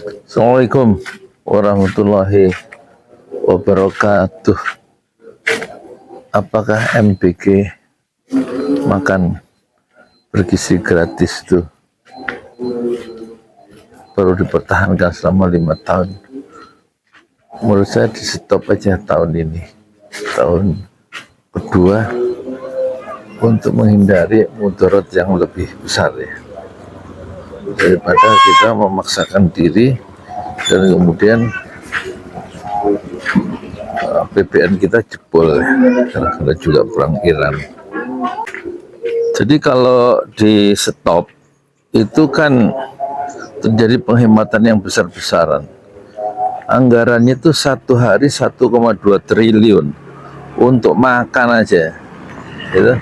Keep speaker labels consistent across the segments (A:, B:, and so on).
A: Assalamualaikum warahmatullahi wabarakatuh. Apakah MBG makan bergizi gratis itu perlu dipertahankan selama 5 tahun? Menurut saya di stop aja tahun ini, tahun kedua, untuk menghindari mudarat yang lebih besar ya, daripada kita memaksakan diri dan kemudian APBN kita jebol ya, karena juga perang Iran. Jadi kalau di stop itu kan terjadi penghematan yang besar-besaran. Anggarannya itu satu hari 1,2 triliun untuk makan aja, gitu.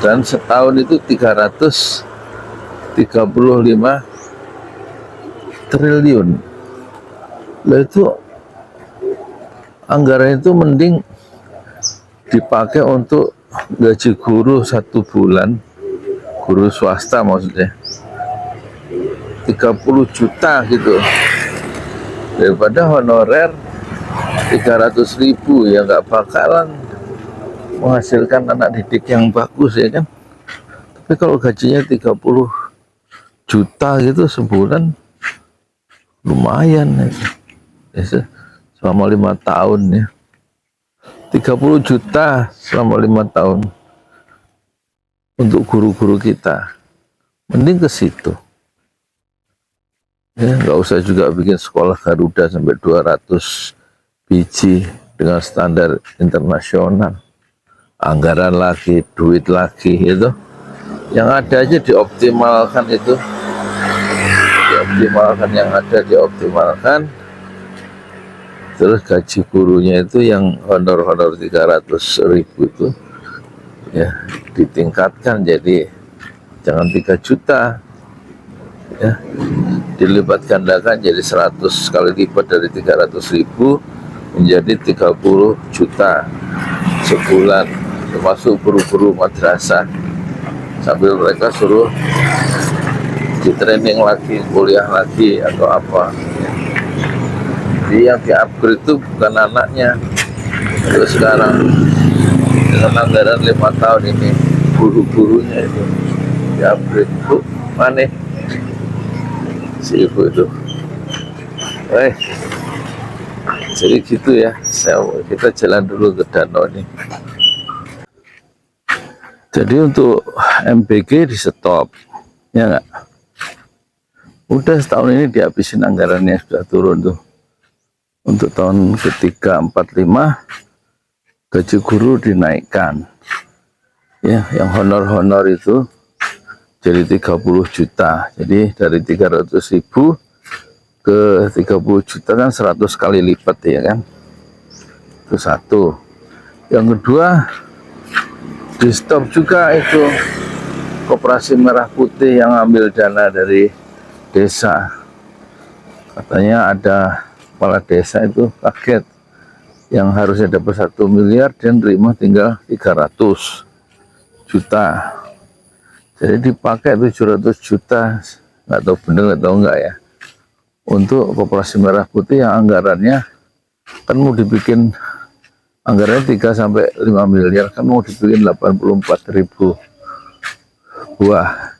A: Dan setahun itu 335 triliun. Lah itu anggaran itu mending dipakai untuk gaji guru 1 bulan, guru swasta maksudnya 30 juta gitu, daripada honorer 300.000 ya nggak bakalan menghasilkan anak didik yang bagus ya kan. Tapi kalau gajinya 30 juta gitu sebulan lumayan ya, selama 5 tahun ya, 30 juta selama 5 tahun untuk guru-guru kita, mending ke situ ya. Nggak usah juga bikin sekolah Garuda sampai 200 biji dengan standar internasional, anggaran lagi, duit lagi itu. Yang ada aja dioptimalkan, itu dioptimalkan, yang ada dioptimalkan. Terus gaji gurunya itu yang honor-honor 300.000 itu ya ditingkatkan jadi jangan 3 juta ya, dilipat gandakan jadi 100 kali lipat dari 300.000 menjadi 30 juta sebulan, termasuk guru-guru madrasah, sambil mereka suruh di training lagi, kuliah lagi atau apa ya. Jadi yang di-upgrade itu bukan anaknya. Terus sekarang dengan anggaran 5 tahun ini, guru-gurunya itu di-upgrade. Bu, mana si ibu itu? Jadi gitu ya, kita jalan dulu ke danau ini. Jadi untuk MBG di stop, ya nggak? Udah setahun ini dihabisin anggarannya, sudah turun tuh. Untuk tahun ketiga, 4, 5, gaji guru dinaikkan. Ya, yang honor-honor itu jadi 30 juta. Jadi dari 300.000 ke 30 juta kan 100 kali lipat ya kan. Itu satu. Yang kedua, di stop juga itu Koperasi Merah Putih yang ambil dana dari desa. Katanya ada kepala desa itu kaget, yang harusnya dapat 1 miliar dan terima tinggal 300 juta. Jadi dipakai 700 juta, nggak tahu bener atau enggak ya, untuk Koperasi Merah Putih yang anggarannya kan mau dibikin, anggarannya 3-5 miliar, kan mau dibikin 84.000 buah.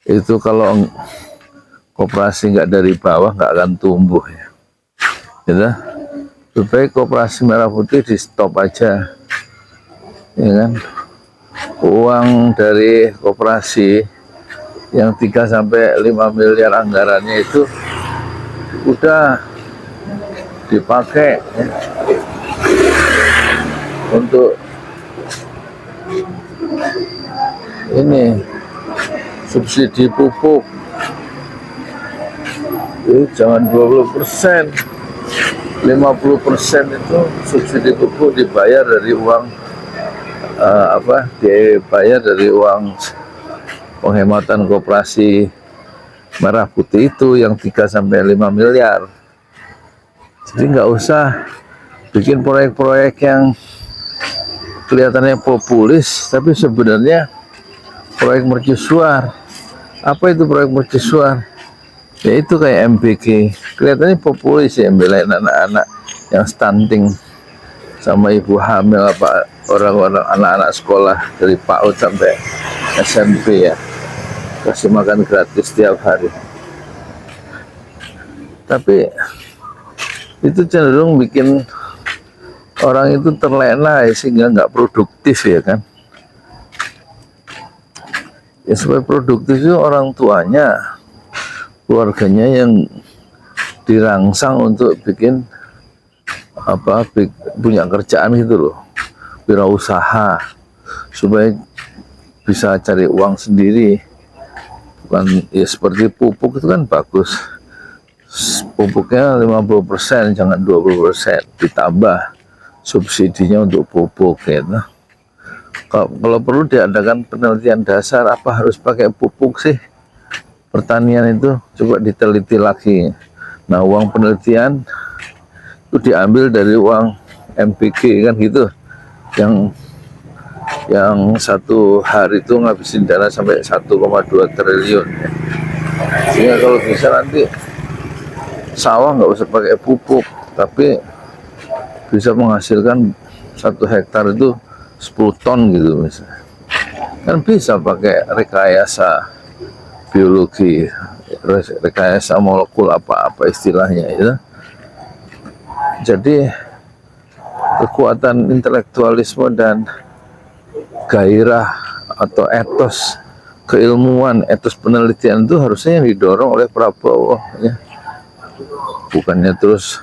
A: Itu kalau koperasi nggak dari bawah nggak akan tumbuh ya. Gitu. Lebih baik Koperasi Merah Putih di stop aja, ya kan. Uang dari koperasi yang 3-5 miliar anggarannya itu udah dipakai ya, untuk ini subsidi pupuk. Jangan 20%, 50% itu subsidi pupuk dibayar dari uang dibayar dari uang penghematan Koperasi Merah Putih itu yang 3-5 miliar. Jadi nggak usah bikin proyek-proyek yang kelihatannya populis tapi sebenarnya proyek mercusuar. Apa itu proyek mercusuar? Ya itu kayak MBG, kelihatannya populis ya, belain anak-anak yang stunting sama ibu hamil, apa orang-orang anak-anak sekolah dari PAUD sampai SMP ya, kasih makan gratis setiap hari. Tapi itu cenderung bikin orang itu terlena ya, sehingga nggak produktif ya kan. Ya supaya produktif itu orang tuanya, keluarganya yang dirangsang untuk bikin apa, punya kerjaan gitu loh, wirausaha, supaya bisa cari uang sendiri. Bukan ya seperti pupuk itu kan bagus, pupuknya 50%, jangan 20%, ditambah subsidinya untuk pupuk gitu. Kalau perlu diadakan penelitian dasar, apa harus pakai pupuk sih pertanian itu, coba diteliti lagi. Nah, uang penelitian itu diambil dari uang MPK kan gitu, yang satu hari itu ngabisin dana sampai 1,2 triliun ya. Sehingga kalau bisa nanti sawah nggak usah pakai pupuk, tapi bisa menghasilkan 1 hektar itu 10 ton gitu misalnya. Kan bisa pakai rekayasa biologi, rekayasa molekul, apa istilahnya itu. Jadi kekuatan intelektualisme dan gairah atau etos keilmuan, etos penelitian itu harusnya yang didorong oleh Prabowo ya. Bukannya terus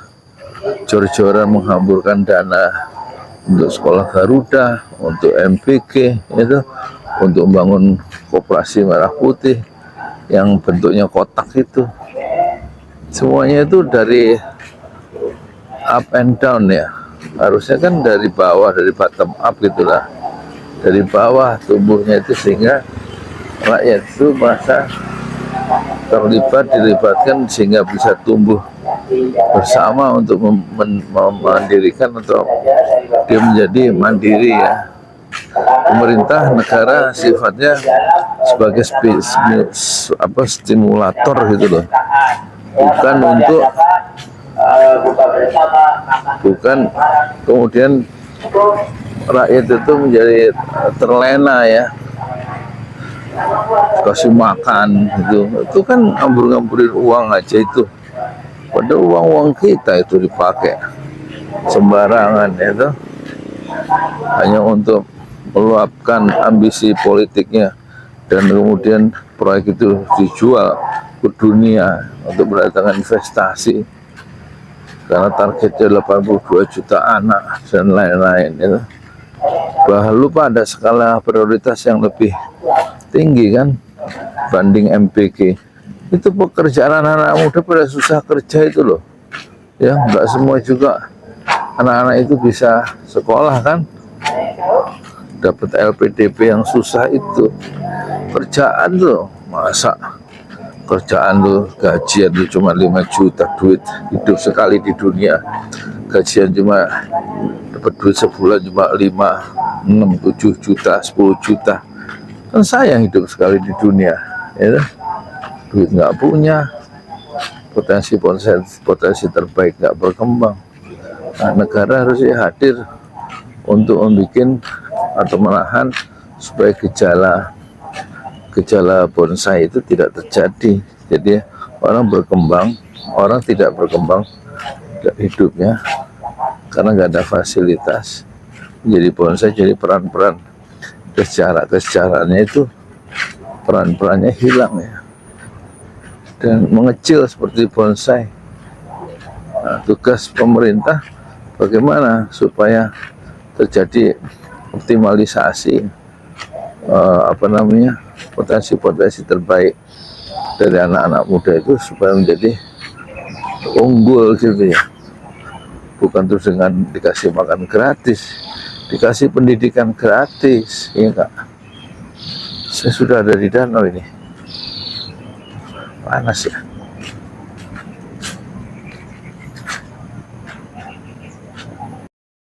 A: jor-joran menghamburkan dana untuk sekolah Garuda, untuk MPK itu, untuk membangun koperasi merah putih yang bentuknya kotak itu. Semuanya itu dari up and down ya. Harusnya kan dari bawah, dari bottom up gitulah. Dari bawah tumbuhnya itu, sehingga rakyat itu merasa dilibatkan, sehingga bisa tumbuh bersama untuk memandirikan, atau dia menjadi mandiri ya. Pemerintah negara sifatnya sebagai stimulator gitu loh, bukan kemudian rakyat itu menjadi terlena ya, kasih makan gitu. Itu kan ngambur-ngamburin uang aja itu, padahal uang kita itu dipakai sembarangan itu, hanya untuk meluapkan ambisi politiknya, dan kemudian proyek itu dijual ke dunia untuk mendatangkan investasi, karena targetnya 82 juta anak dan lain-lain itu. Bahkan lupa ada skala prioritas yang lebih tinggi kan banding MPK. Itu pekerjaan anak-anak muda pada susah kerja itu loh ya, nggak semua juga anak-anak itu bisa sekolah kan, dapat LPDP yang susah itu. Kerjaan tuh, masa kerjaan tuh gajian tuh cuma 5 juta, duit hidup sekali di dunia, gajian cuma dapat duit sebulan cuma 5, 6, 7 juta, 10 juta. Kan sayang hidup sekali di dunia ya. Duit nggak punya, potensi terbaik nggak berkembang. Nah, negara harusnya hadir untuk membuat atau menahan supaya gejala bonsai itu tidak terjadi. Jadi orang berkembang, orang tidak berkembang hidupnya karena nggak ada fasilitas. Jadi bonsai, jadi peran-peran kesejahteraannya itu, peran-perannya hilang ya, dan mengecil seperti bonsai. Nah, tugas pemerintah bagaimana supaya terjadi optimalisasi potensi-potensi terbaik dari anak-anak muda itu, supaya menjadi unggul gitu ya. Bukan terus dengan dikasih makan gratis, dikasih pendidikan gratis, ya enggak. Saya sudah ada di danau ini, panas ya.